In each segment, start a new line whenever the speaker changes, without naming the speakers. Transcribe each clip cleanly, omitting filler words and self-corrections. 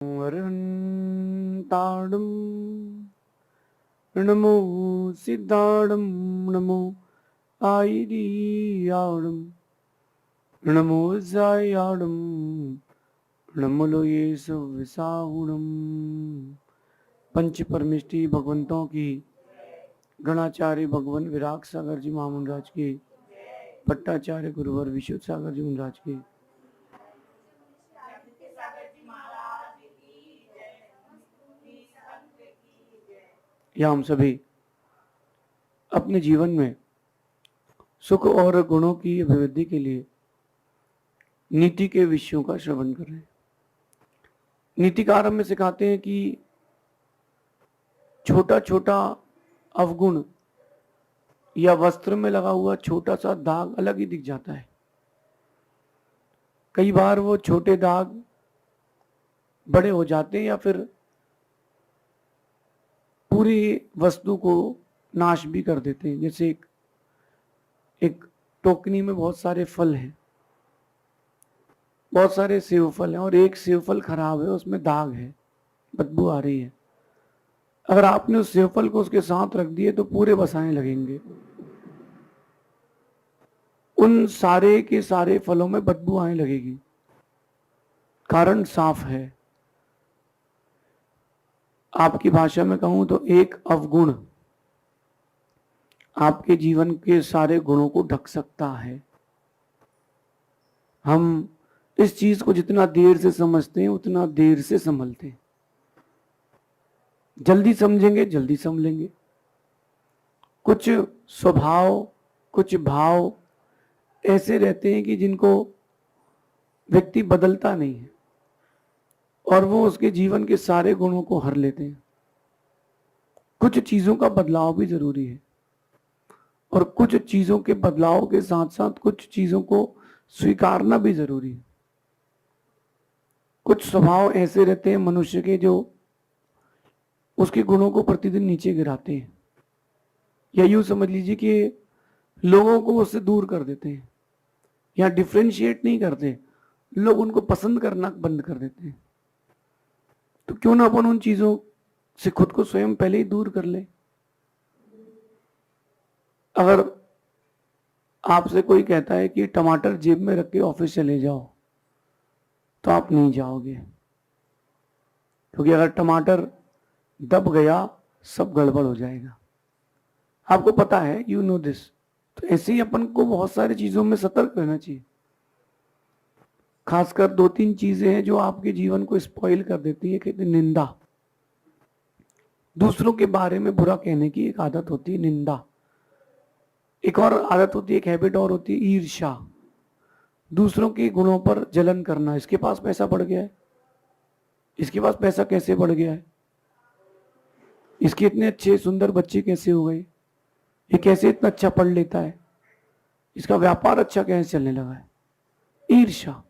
वरन्ताडं नमो सिद्धाडं नमो आयिरियाडं नमो जायाडं नमो लोये सुविसाहुडं। पंच परमिष्टि भगवंतों की गणाचार्य भगवान विराग सागर जी महामुंडराज की, भट्टाचार्य गुरुवर विशुद्ध सागर जी महाराज की, या हम सभी अपने जीवन में सुख और गुणों की अभिवृद्धि के लिए नीति के विषयों का श्रवण कर रहे हैं। नीतिकार हमें सिखाते हैं कि छोटा छोटा अवगुण या वस्त्र में लगा हुआ छोटा सा दाग अलग ही दिख जाता है। कई बार वो छोटे दाग बड़े हो जाते हैं या फिर पूरी वस्तु को नाश भी कर देते हैं। जैसे एक टोकनी में बहुत सारे फल हैं, बहुत सारे सेव फल हैं और एक सेव फल खराब है, उसमें दाग है, बदबू आ रही है। अगर आपने उस सेव फल को उसके साथ रख दिए तो पूरे बसाने लगेंगे। उन सारे के सारे फलों में बदबू आने लगेगी। कारण साफ है। आपकी भाषा में कहूं तो एक अवगुण आपके जीवन के सारे गुणों को ढक सकता है। हम इस चीज को जितना देर से समझते हैं उतना देर से संभलते हैं। जल्दी समझेंगे जल्दी संभलेंगे। कुछ स्वभाव, कुछ भाव ऐसे रहते हैं कि जिनको व्यक्ति बदलता नहीं है और वो उसके जीवन के सारे गुणों को हर लेते हैं। कुछ चीजों का बदलाव भी जरूरी है और कुछ चीजों के बदलाव के साथ साथ कुछ चीजों को स्वीकारना भी जरूरी है। कुछ स्वभाव ऐसे रहते हैं मनुष्य के जो उसके गुणों को प्रतिदिन नीचे गिराते हैं, या यूं समझ लीजिए कि लोगों को उससे दूर कर देते हैं या डिफ्रेंशिएट नहीं करते, लोग उनको पसंद करना बंद कर देते हैं। तो क्यों ना अपन उन चीजों से खुद को स्वयं पहले ही दूर कर ले। अगर आपसे कोई कहता है कि टमाटर जेब में रख के ऑफिस चले जाओ, तो आप नहीं जाओगे, क्योंकि अगर टमाटर दब गया सब गड़बड़ हो जाएगा। आपको पता है, यू नो दिस। तो ऐसे ही अपन को बहुत सारी चीजों में सतर्क रहना चाहिए। खासकर 2-3 चीजें हैं जो आपके जीवन को स्पॉइल कर देती है। कहते निंदा, दूसरों के बारे में बुरा कहने की एक आदत होती है, निंदा। एक और आदत होती है, एक हैबिट और होती है, ईर्ष्या, दूसरों के गुणों पर जलन करना। इसके पास पैसा बढ़ गया है, इसके पास पैसा कैसे बढ़ गया है, इसके इतने अच्छे सुंदर बच्चे कैसे हो गए, ये कैसे इतना अच्छा पढ़ लेता है, इसका व्यापार अच्छा कैसे चलने लगा है। ईर्ष्या,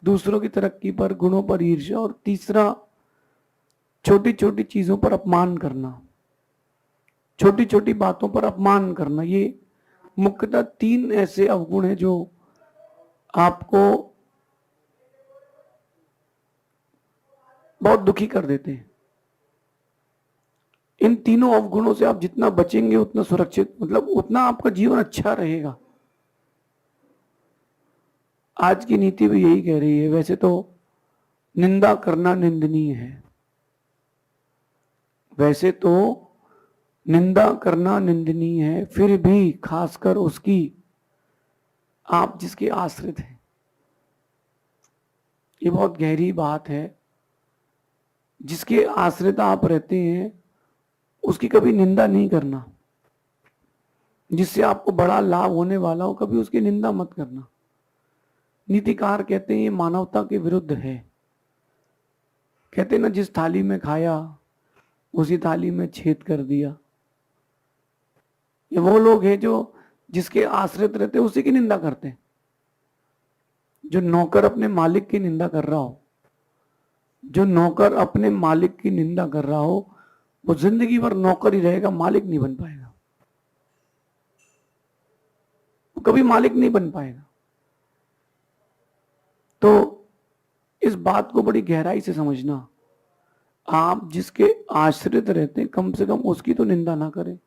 दूसरों की तरक्की पर, गुणों पर ईर्ष्या। और तीसरा, छोटी छोटी चीजों पर अपमान करना, छोटी छोटी बातों पर अपमान करना। ये मुख्यतः 3 ऐसे अवगुण हैं जो आपको बहुत दुखी कर देते हैं। इन तीनों अवगुणों से आप जितना बचेंगे उतना सुरक्षित, मतलब उतना आपका जीवन अच्छा रहेगा। आज की नीति भी यही कह रही है। वैसे तो निंदा करना निंदनीय है, वैसे तो निंदा करना निंदनीय है, फिर भी खासकर उसकी, आप जिसके आश्रित हैं। ये बहुत गहरी बात है। जिसके आश्रित आप रहते हैं उसकी कभी निंदा नहीं करना। जिससे आपको बड़ा लाभ होने वाला हो, कभी उसकी निंदा मत करना। नीतिकार कहते हैं ये मानवता के विरुद्ध है। कहते हैं ना, जिस थाली में खाया उसी थाली में छेद कर दिया। ये वो लोग हैं जो जिसके आश्रित रहते हैं उसी की निंदा करते हैं। जो नौकर अपने मालिक की निंदा कर रहा हो, जो नौकर अपने मालिक की निंदा कर रहा हो, वो जिंदगी भर नौकर ही रहेगा, मालिक नहीं बन पाएगा। वो कभी मालिक नहीं बन पाएगा। तो इस बात को बड़ी गहराई से समझना। आप जिसके आश्रित रहते हैं कम से कम उसकी तो निंदा ना करें।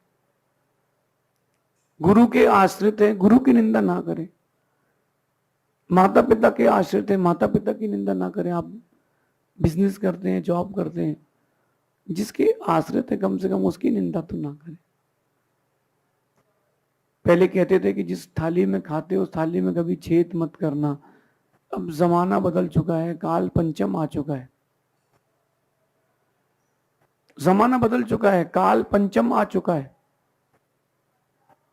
गुरु के आश्रित हैं, गुरु की निंदा ना करें। माता पिता के आश्रित हैं, माता पिता की निंदा ना करें। आप बिजनेस करते हैं, जॉब करते हैं, जिसके आश्रित है कम से कम उसकी निंदा तो ना करें। पहले कहते थे कि जिस थाली में खाते उस थाली में कभी छेद मत करना। अब जमाना बदल चुका है, काल पंचम आ चुका है। जमाना बदल चुका है, काल पंचम आ चुका है।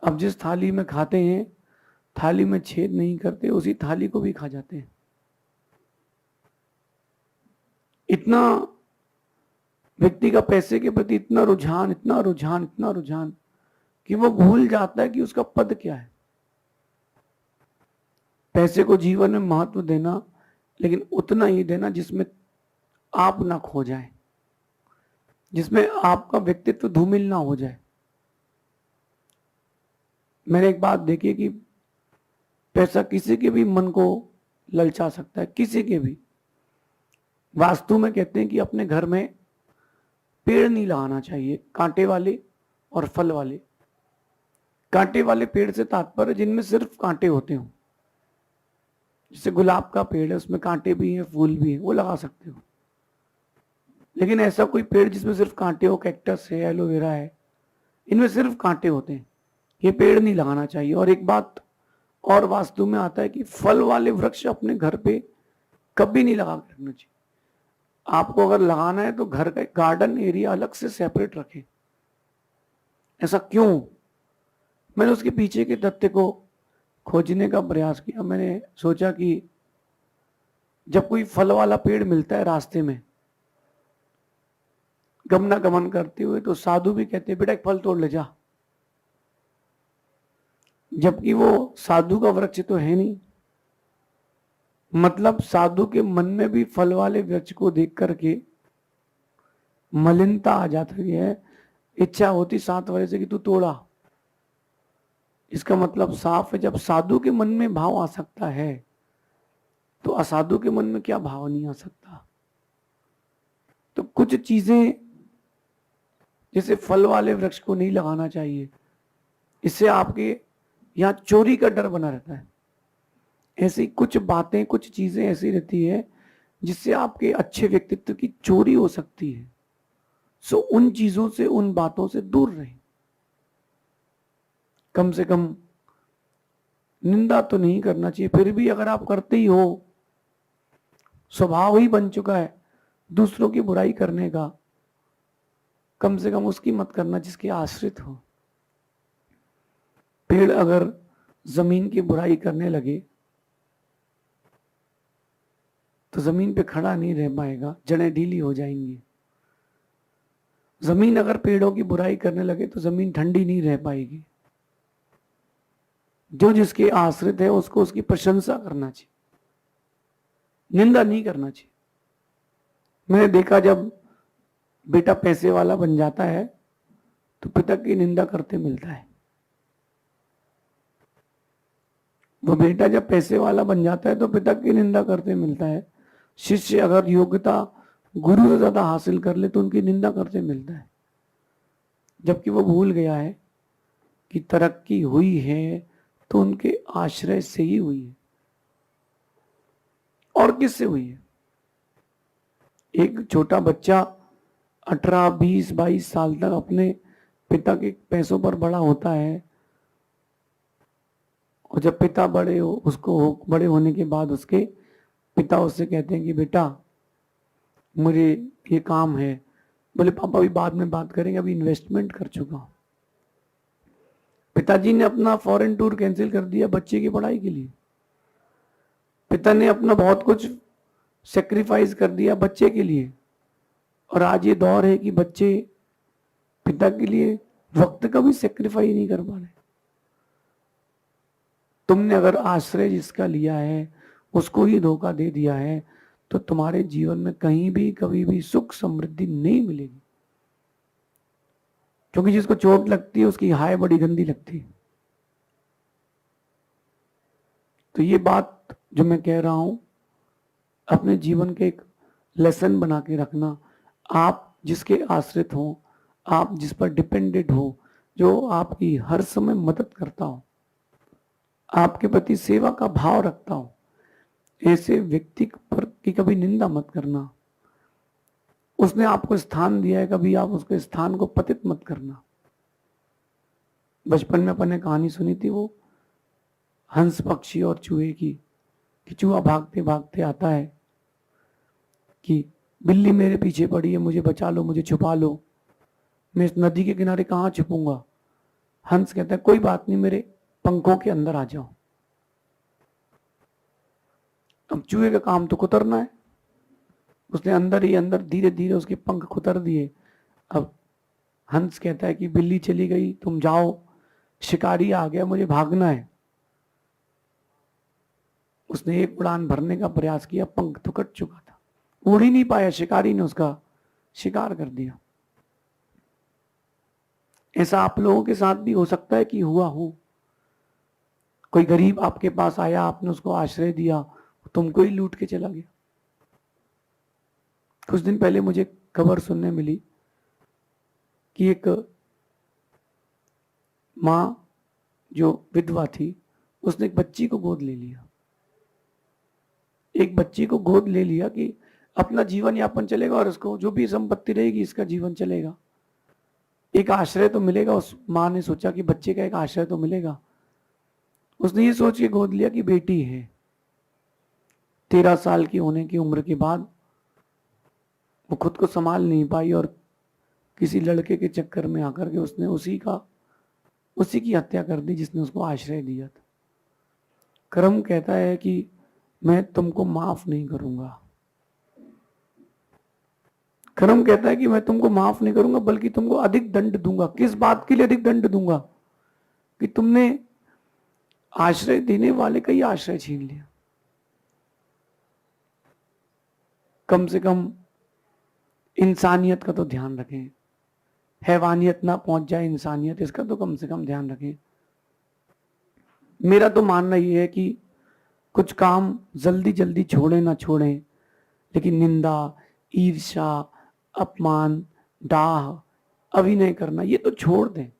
अब जिस थाली में खाते हैं, थाली में छेद नहीं करते, उसी थाली को भी खा जाते हैं। इतना व्यक्ति का पैसे के प्रति इतना रुझान, इतना रुझान, इतना रुझान कि वो भूल जाता है कि उसका पद क्या है। पैसे को जीवन में महत्व देना, लेकिन उतना ही देना जिसमें आप ना खो जाए, जिसमें आपका व्यक्तित्व धूमिल ना हो जाए। मैंने एक बात देखी कि पैसा किसी के भी मन को ललचा सकता है, किसी के भी। वास्तु में कहते हैं कि अपने घर में पेड़ नहीं लगाना चाहिए, कांटे वाले और फल वाले। कांटे वाले पेड़ से तात्पर्य जिनमें सिर्फ कांटे होते हो, जैसे गुलाब का पेड़ है, उसमें कांटे भी हैं, फूल भी हैं, वो लगा सकते हो। लेकिन ऐसा कोई पेड़ जिसमें सिर्फ कांटे हो, कैक्टस है, एलोवेरा है, इनमें सिर्फ कांटे होते हैं, ये पेड़ नहीं लगाना चाहिए। और एक बात और वास्तु में आता है कि फल वाले वृक्ष अपने घर पे कभी नहीं लगा के रखना चाहिए। आपको अगर लगाना है तो घर का गार्डन एरिया अलग से सेपरेट रखें। ऐसा क्यों? मैंने उसके पीछे के तथ्य को खोजने का प्रयास किया। मैंने सोचा कि जब कोई फल वाला पेड़ मिलता है रास्ते में गमना गमन करते हुए, तो साधु भी कहते हैं बेटा एक फल तोड़ ले जा, जबकि वो साधु का वृक्ष तो है नहीं। मतलब साधु के मन में भी फल वाले वृक्ष को देख करके मलिनता आ जाती है, इच्छा होती 7 बजे से कि तू तोड़ा। इसका मतलब साफ है, जब साधु के मन में भाव आ सकता है तो असाधु के मन में क्या भाव नहीं आ सकता। तो कुछ चीजें जैसे फल वाले वृक्ष को नहीं लगाना चाहिए, इससे आपके यहां चोरी का डर बना रहता है। ऐसी कुछ बातें, कुछ चीजें ऐसी रहती है जिससे आपके अच्छे व्यक्तित्व की चोरी हो सकती है। सो उन चीजों से, उन बातों से दूर रहें। कम से कम निंदा तो नहीं करना चाहिए। फिर भी अगर आप करते ही हो, स्वभाव ही बन चुका है दूसरों की बुराई करने का, कम से कम उसकी मत करना जिसके आश्रित हो। पेड़ अगर जमीन की बुराई करने लगे तो जमीन पे खड़ा नहीं रह पाएगा, जड़ें ढीली हो जाएंगी। जमीन अगर पेड़ों की बुराई करने लगे तो जमीन ठंडी नहीं रह पाएगी। जो जिसके आश्रित है उसको उसकी प्रशंसा करना चाहिए, निंदा नहीं करना चाहिए। मैंने देखा जब बेटा पैसे वाला बन जाता है तो पिता की निंदा करते मिलता है। वो बेटा जब पैसे वाला बन जाता है तो पिता की निंदा करते मिलता है। शिष्य अगर योग्यता गुरु से ज्यादा हासिल कर ले तो उनकी निंदा करते मिलता है, जबकि वो भूल गया है कि तरक्की हुई है तो उनके आश्रय से ही हुई है। और किससे हुई है? एक छोटा बच्चा 18, 20, 22 साल तक अपने पिता के पैसों पर बड़ा होता है, और जब पिता बड़े होने के बाद उसके पिता उससे कहते हैं कि बेटा मुझे ये काम है। बोले पापा अभी बाद में बात करेंगे, अभी इन्वेस्टमेंट कर चुका हूं। पिताजी ने अपना फॉरेन टूर कैंसिल कर दिया बच्चे की पढ़ाई के लिए। पिता ने अपना बहुत कुछ सेक्रीफाइस कर दिया बच्चे के लिए। और आज ये दौर है कि बच्चे पिता के लिए वक्त का भी सेक्रीफाइस नहीं कर पा रहे। तुमने अगर आश्रय जिसका लिया है उसको ही धोखा दे दिया है तो तुम्हारे जीवन में कहीं भी कभी भी सुख समृद्धि नहीं मिलेगी। क्योंकि जिसको चोट लगती है उसकी हाय बड़ी गंदी लगती है। तो ये बात जो मैं कह रहा हूं, अपने जीवन के एक लेसन बना के रखना। आप जिसके आश्रित हो, आप जिस पर डिपेंडेंट हो, जो आपकी हर समय मदद करता हो, आपके प्रति सेवा का भाव रखता हो, ऐसे व्यक्ति पर की कभी निंदा मत करना। उसने आपको स्थान दिया है, कभी आप उसके स्थान को पतित मत करना। बचपन में अपन ने कहानी सुनी थी वो हंस पक्षी और चूहे की, कि चूहा भागते भागते आता है कि बिल्ली मेरे पीछे पड़ी है, मुझे बचा लो, मुझे छुपा लो, मैं इस नदी के किनारे कहाँ छुपूंगा। हंस कहता है कोई बात नहीं, मेरे पंखों के अंदर आ जाओ। अब चूहे का काम तो कुतरना है, उसने अंदर ही अंदर धीरे धीरे उसके पंख कुतर दिए। अब हंस कहता है कि बिल्ली चली गई, तुम जाओ, शिकारी आ गया, मुझे भागना है। उसने एक उड़ान भरने का प्रयास किया, पंख तो कट चुका था, उड़ ही नहीं पाया, शिकारी ने उसका शिकार कर दिया। ऐसा आप लोगों के साथ भी हो सकता है कि हुआ हो। कोई गरीब आपके पास आया, आपने उसको आश्रय दिया, तुमको ही लूट के चला गया। कुछ दिन पहले मुझे खबर सुनने मिली कि एक माँ जो विधवा थी, उसने एक बच्ची को गोद ले लिया। एक बच्ची को गोद ले लिया कि अपना जीवन यापन चलेगा और उसको जो भी संपत्ति रहेगी इसका जीवन चलेगा, एक आश्रय तो मिलेगा। उस माँ ने सोचा कि बच्चे का एक आश्रय तो मिलेगा। उसने ये सोच के गोद लिया कि बेटी है। 13 साल की होने की उम्र के बाद वो खुद को संभाल नहीं पाई और किसी लड़के के चक्कर में आकर के उसने उसी की हत्या कर दी जिसने उसको आश्रय दिया था। कर्म कहता है कि मैं तुमको माफ नहीं करूंगा। कर्म कहता है कि मैं तुमको माफ नहीं करूंगा, बल्कि तुमको अधिक दंड दूंगा। किस बात के लिए अधिक दंड दूंगा? कि तुमने आश्रय देने वाले का ही आश्रय छीन लिया। कम से कम इंसानियत का तो ध्यान रखें, हैवानियत ना पहुंच जाए इंसानियत, इसका तो कम से कम ध्यान रखें। मेरा तो मानना ये है कि कुछ काम जल्दी जल्दी छोड़ें ना छोड़ें, लेकिन निंदा, ईर्ष्या, अपमान, डाह, अभिनय करना, ये तो छोड़ दें।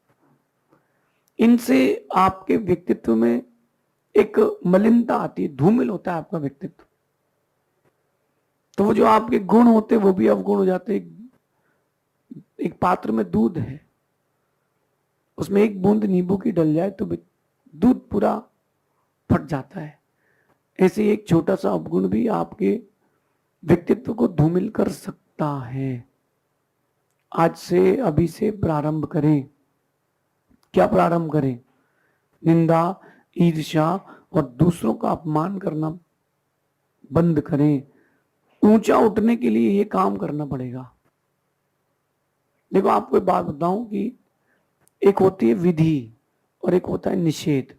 इनसे आपके व्यक्तित्व में एक मलिनता आती है, धूमिल होता है आपका व्यक्तित्व। तो वो जो आपके गुण होते वो भी अवगुण हो जाते। एक पात्र में दूध है, उसमें एक बूंद नींबू की डल जाए तो दूध पूरा फट जाता है। ऐसे एक छोटा सा अवगुण भी आपके व्यक्तित्व को धूमिल कर सकता है। आज से, अभी से प्रारंभ करें। क्या प्रारंभ करें? निंदा, ईर्ष्या और दूसरों का अपमान करना बंद करें। ऊंचा उठने के लिए ये काम करना पड़ेगा। देखो, आपको एक बात बताऊं कि एक होती है विधि और एक होता है निषेध।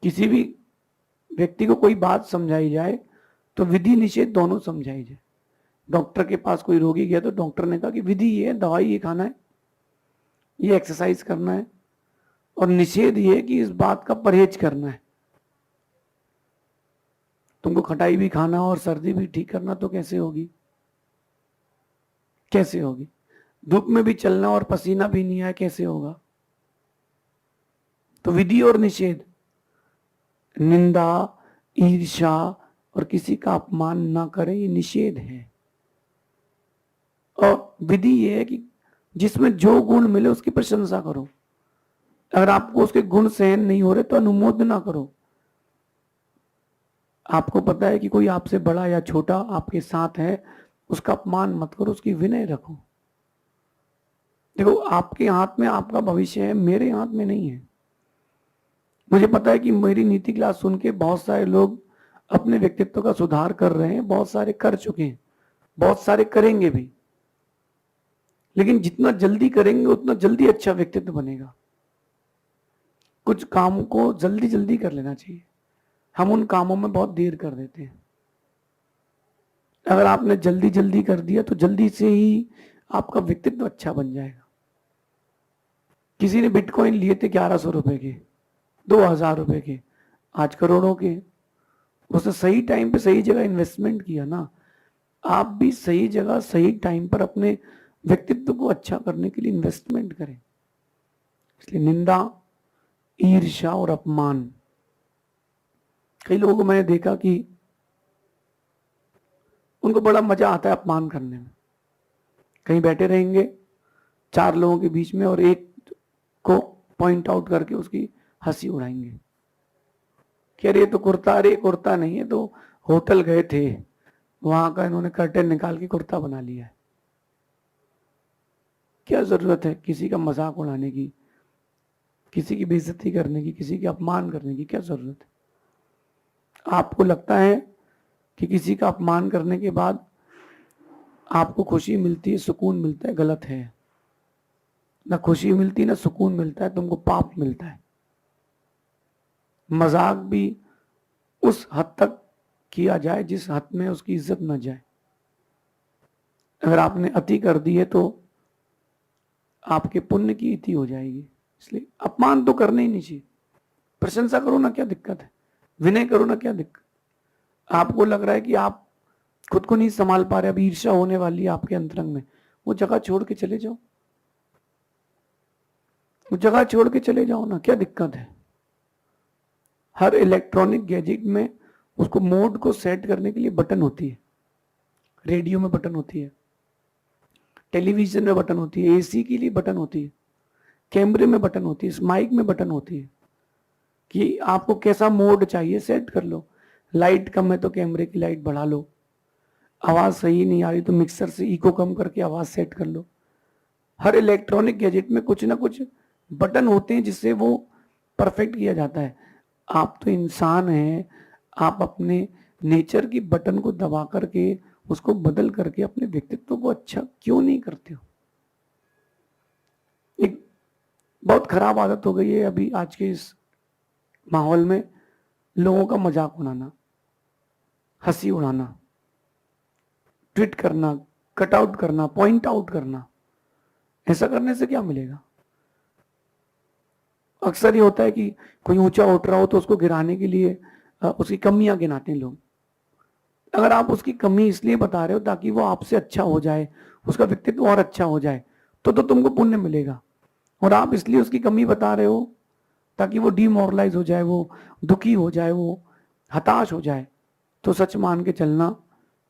किसी भी व्यक्ति को कोई बात समझाई जाए तो विधि निषेध दोनों समझाई जाए। डॉक्टर के पास कोई रोगी गया तो डॉक्टर ने कहा कि विधि ये है, दवाई ये खाना है, ये एक्सरसाइज करना है, और निषेध ये है कि इस बात का परहेज करना है। तुमको खटाई भी खाना और सर्दी भी ठीक करना, तो कैसे होगी? कैसे होगी? धूप में भी चलना और पसीना भी नहीं आए, कैसे होगा? तो विधि और निषेध, निंदा, ईर्ष्या और किसी का अपमान ना करें, ये निषेध है। और विधि ये है कि जिसमें जो गुण मिले उसकी प्रशंसा करो। अगर आपको उसके गुण सहन नहीं हो रहे तो अनुमोदन ना करो। आपको पता है कि कोई आपसे बड़ा या छोटा आपके साथ है, उसका अपमान मत करो, उसकी विनय रखो। देखो, आपके हाथ में आपका भविष्य है, मेरे हाथ में नहीं है। मुझे पता है कि मेरी नीति क्लास सुन के बहुत सारे लोग अपने व्यक्तित्व का सुधार कर रहे हैं, बहुत सारे कर चुके हैं, बहुत सारे करेंगे भी। लेकिन जितना जल्दी करेंगे उतना जल्दी अच्छा व्यक्तित्व बनेगा। कुछ कामों को जल्दी जल्दी कर लेना चाहिए, हम उन कामों में बहुत देर कर देते हैं। अगर आपने जल्दी जल्दी कर दिया तो जल्दी से ही आपका व्यक्तित्व अच्छा बन जाएगा। किसी ने बिटकॉइन लिए थे 1100 रुपए के, 2000 रुपए के, आज करोड़ों के। उसने सही टाइम पे सही जगह इन्वेस्टमेंट किया ना। आप भी सही जगह सही टाइम पर अपने व्यक्तित्व को अच्छा करने के लिए इन्वेस्टमेंट करें। इसलिए निंदा, ईर्ष्या और अपमान, कई लोगों को मैंने देखा कि उनको बड़ा मजा आता है अपमान करने में। कहीं बैठे रहेंगे 4 लोगों के बीच में और एक को पॉइंट आउट करके उसकी हंसी उड़ाएंगे कि अरे तो कुर्ता, अरे कुर्ता नहीं है, तो होटल गए थे वहां का इन्होंने कर्टेन निकाल के कुर्ता बना लिया है। क्या जरूरत है किसी का मजाक उड़ाने की, किसी की बेइज्जती करने की, किसी के अपमान करने की? क्या जरूरत है? आपको लगता है कि किसी का अपमान करने के बाद आपको खुशी मिलती है, सुकून मिलता है? गलत है। ना खुशी मिलती ना सुकून मिलता है, तुमको पाप मिलता है। मजाक भी उस हद तक किया जाए जिस हद में उसकी इज्जत न जाए। अगर आपने अति कर दी है तो आपके पुण्य की इति हो जाएगी। इसलिए अपमान तो करना ही नहीं चाहिए। प्रशंसा करो ना, क्या दिक्कत है? विनय करो ना, क्या दिक्कत? आपको लग रहा है कि आप खुद को नहीं संभाल पा रहे, अब ईर्ष्या होने वाली है आपके अंतरंग में, वो जगह छोड़ के चले जाओ, वो जगह छोड़ के चले जाओ ना, क्या दिक्कत है? हर इलेक्ट्रॉनिक गैजेट में उसको मोड को सेट करने के लिए बटन होती है। रेडियो में बटन होती है, टेलीविजन में बटन होती है, एसी के लिए बटन होती है, कैमरे में बटन होती है, माइक में बटन होती है कि आपको कैसा मोड चाहिए सेट कर लो। लाइट कम है तो कैमरे की लाइट बढ़ा लो, आवाज सही नहीं आ रही तो मिक्सर से इको कम करके आवाज सेट कर लो। हर इलेक्ट्रॉनिक गैजेट में कुछ ना कुछ बटन होते हैं जिससे वो परफेक्ट किया जाता है। आप तो इंसान हैं, आप अपने नेचर की बटन को दबा करके उसको बदल करके अपने व्यक्तित्व को अच्छा क्यों नहीं करते हो? एक बहुत खराब आदत हो गई है अभी आज के इस माहौल में, लोगों का मजाक उड़ाना, हंसी उड़ाना, ट्वीट करना, कट आउट करना, पॉइंट आउट करना। ऐसा करने से क्या मिलेगा? अक्सर ये होता है कि कोई ऊंचा उठ रहा हो तो उसको गिराने के लिए उसकी कमियां गिनाते हैं लोग। अगर आप उसकी कमी इसलिए बता रहे हो ताकि वो आपसे अच्छा हो जाए, उसका व्यक्तित्व और अच्छा हो जाए, तो तुमको पुण्य मिलेगा। और आप इसलिए उसकी कमी बता रहे हो ताकि वो डिमोरलाइज हो जाए, वो दुखी हो जाए, वो हताश हो जाए, तो सच मान के चलना,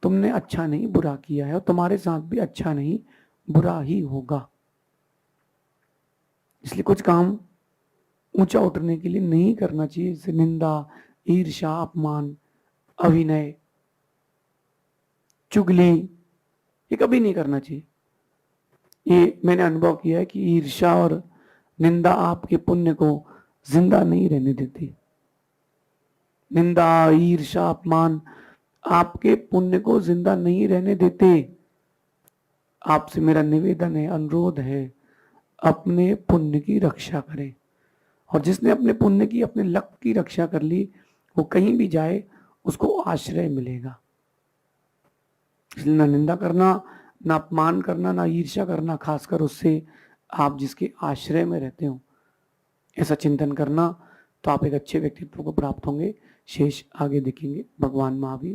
तुमने अच्छा नहीं बुरा किया है और तुम्हारे साथ भी अच्छा नहीं बुरा ही होगा। इसलिए कुछ काम ऊंचा उठने के लिए नहीं करना चाहिए, जैसे निंदा, ईर्ष्या, अपमान, अभिनय, चुगली, ये कभी नहीं करना चाहिए। ये मैंने अनुभव किया है कि ईर्ष्या और निंदा आपके पुण्य को जिंदा नहीं रहने देती। निंदा, ईर्ष्या, अपमान आपके पुण्य को जिंदा नहीं रहने देते। आपसे मेरा निवेदन है, अनुरोध है, अपने पुण्य की रक्षा करें। और जिसने अपने पुण्य की, अपने लक की रक्षा कर ली, वो कहीं भी जाए उसको आश्रय मिलेगा। इसलिए ना निंदा करना, ना अपमान करना, ना ईर्ष्या करना, खासकर उससे आप जिसके आश्रय में रहते हो। ऐसा चिंतन करना तो आप एक अच्छे व्यक्तित्व को प्राप्त होंगे। शेष आगे देखेंगे। भगवान महावीर